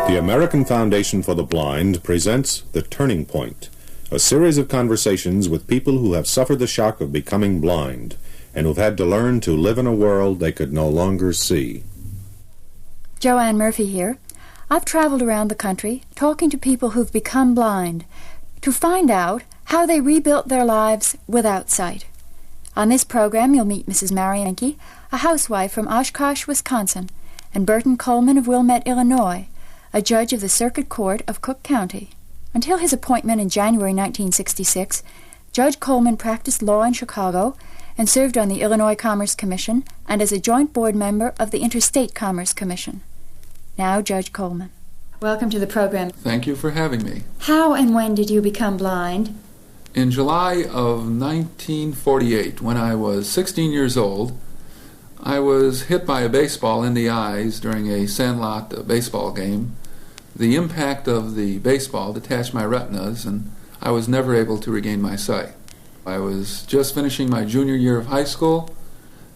The American Foundation for the Blind presents The Turning Point, a series of conversations with people who have suffered the shock of becoming blind and who've had to learn to live in a world they could no longer see. Joanne Murphy here. I've traveled around the country talking to people who've become blind to find out how they rebuilt their lives without sight. On this program, you'll meet Mrs. Mary Enke, a housewife from Oshkosh, Wisconsin, and Burton Kolman of Wilmette, Illinois, a judge of the Circuit Court of Cook County. Until his appointment in January 1966, Judge Kolman practiced law in Chicago and served on the Illinois Commerce Commission and as a joint board member of the Interstate Commerce Commission. Now, Judge Kolman. Welcome to the program. Thank you for having me. How and when did you become blind? In July of 1948, when I was 16 years old, I was hit by a baseball in the eyes during a sandlot baseball game. The impact of the baseball detached my retinas, and I was never able to regain my sight. I was just finishing my junior year of high school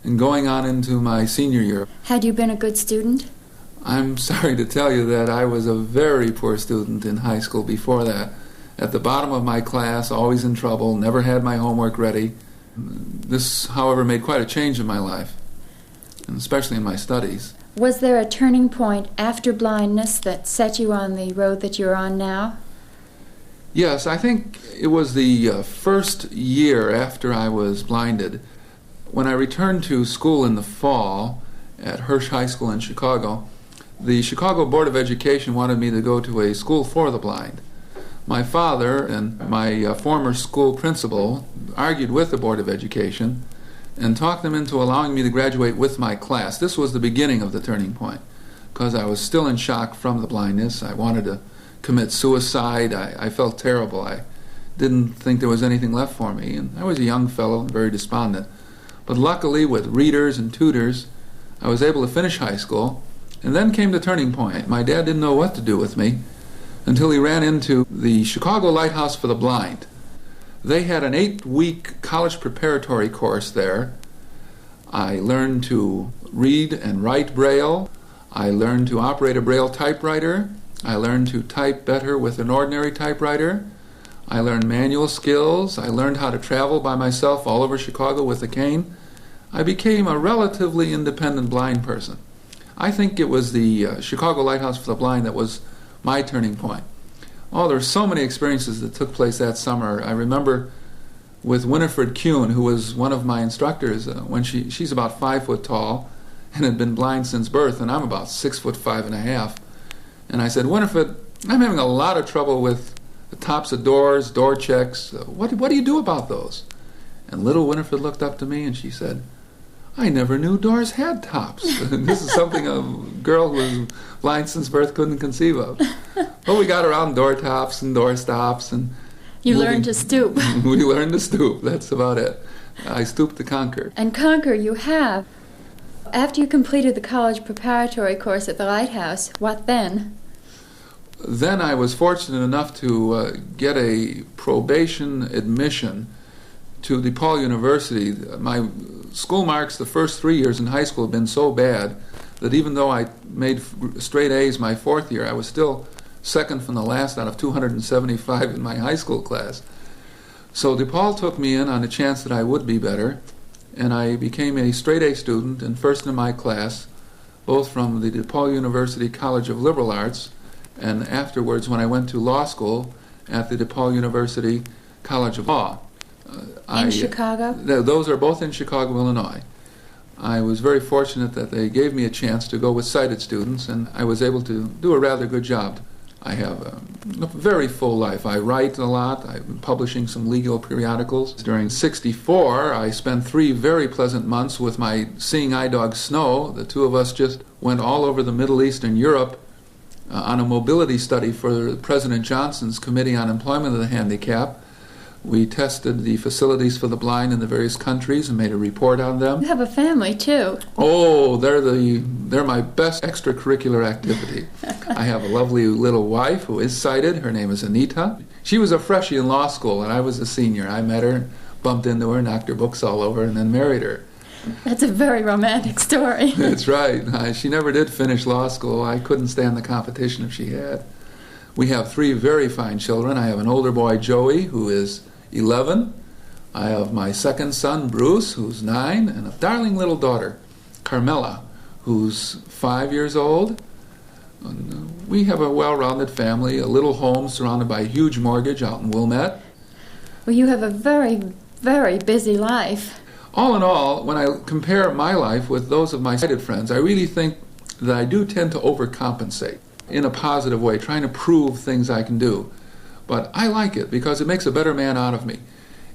and going on into my senior year. Had you been a good student? I'm sorry to tell you that I was a very poor student in high school before that. At the bottom of my class, always in trouble, never had my homework ready. This, however, made quite a change in my life, and especially in my studies. Was there a turning point after blindness that set you on the road that you're on now? Yes, I think it was the first year after I was blinded. When I returned to school in the fall at Hirsch High School in Chicago, the Chicago Board of Education wanted me to go to a school for the blind. My father and my former school principal argued with the Board of Education and talked them into allowing me to graduate with my class. This was the beginning of the turning point, because I was still in shock from the blindness. I wanted to commit suicide. I felt terrible. I didn't think there was anything left for me, and I was a young fellow, very despondent. But luckily, with readers and tutors, I was able to finish high school, and then came the turning point. My dad didn't know what to do with me until he ran into the Chicago Lighthouse for the Blind. They had an 8-week college preparatory course there. I learned to read and write Braille. I learned to operate a Braille typewriter. I learned to type better with an ordinary typewriter. I learned manual skills. I learned how to travel by myself all over Chicago with a cane. I became a relatively independent blind person. I think it was the Chicago Lighthouse for the Blind that was my turning point. Oh, there were so many experiences that took place that summer. I remember with Winifred Kuhn, who was one of my instructors, when she's about 5 foot tall and had been blind since birth, and I'm about 6'5.5". And I said, Winifred, I'm having a lot of trouble with the tops of doors, door checks. What do you do about those? And little Winifred looked up to me and she said, I never knew doors had tops. This is something a girl who was blind since birth couldn't conceive of. But we got around door tops and door stops. And you learned to stoop. We learned to stoop. That's about it. I stooped to conquer. And conquer you have. After you completed the college preparatory course at the Lighthouse, what then? Then I was fortunate enough to get a probation admission to DePaul University. My school marks the first 3 years in high school had been so bad that even though I made straight A's my 4th year, I was still second from the last out of 275 in my high school class. So DePaul took me in on a chance that I would be better, and I became a straight A student and first in my class, both from the DePaul University College of Liberal Arts and afterwards when I went to law school at the DePaul University College of Law. In Chicago? Those are both in Chicago, Illinois. I was very fortunate that they gave me a chance to go with sighted students, and I was able to do a rather good job. I have a very full life. I write a lot. I've been publishing some legal periodicals. During '64, I spent 3 very pleasant months with my seeing eye dog Snow. The two of us just went all over the Middle East and Europe on a mobility study for President Johnson's Committee on Employment of the Handicapped. We tested the facilities for the blind in the various countries and made a report on them. You have a family, too. Oh, they're my best extracurricular activity. I have a lovely little wife who is sighted. Her name is Anita. She was a freshie in law school, and I was a senior. I met her, bumped into her, knocked her books all over, and then married her. That's a very romantic story. That's right. She never did finish law school. I couldn't stand the competition if she had. We have 3 very fine children. I have an older boy, Joey, who is 11. I have my second son, Bruce, who's 9, and a darling little daughter, Carmela, who's 5 years old. And we have a well-rounded family, a little home surrounded by a huge mortgage out in Wilmette. Well, you have a very, very busy life. All in all, when I compare my life with those of my sighted friends, I really think that I do tend to overcompensate in a positive way, trying to prove things I can do. But I like it because it makes a better man out of me.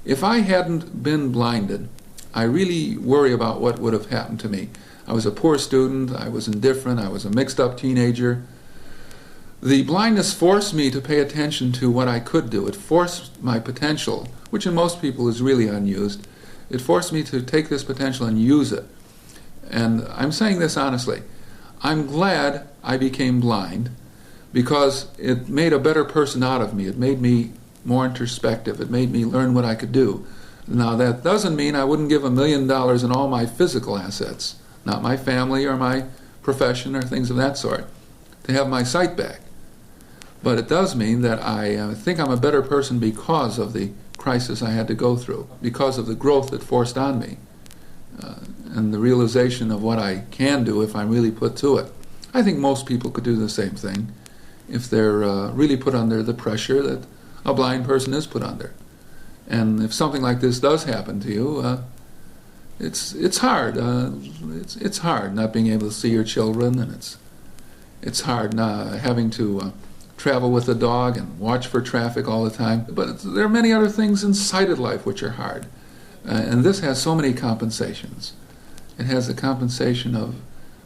If I hadn't been blinded, I really worry about what would have happened to me. I was a poor student, I was indifferent, I was a mixed-up teenager. The blindness forced me to pay attention to what I could do. It forced my potential, which in most people is really unused. It forced me to take this potential and use it. And I'm saying this honestly. I'm glad I became blind because it made a better person out of me. It made me more introspective. It made me learn what I could do. Now, that doesn't mean I wouldn't give $1 million in all my physical assets, not my family or my profession or things of that sort, to have my sight back. But it does mean that I think I'm a better person because of the crisis I had to go through, because of the growth it forced on me, and the realization of what I can do if I'm really put to it. I think most people could do the same thing if they're really put under the pressure that a blind person is put under. And if something like this does happen to you, it's hard. It's hard not being able to see your children, and it's hard not having to travel with a dog and watch for traffic all the time. But there are many other things in sighted life which are hard. And this has so many compensations. It has the compensation of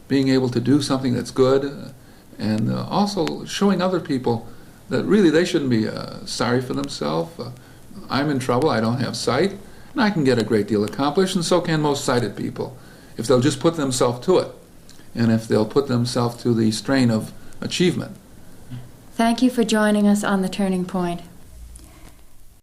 being able to do something that's good, and also showing other people that really they shouldn't be sorry for themselves. I'm in trouble, I don't have sight, and I can get a great deal accomplished, and so can most sighted people, if they'll just put themselves to it, and if they'll put themselves to the strain of achievement. Thank you for joining us on The Turning Point.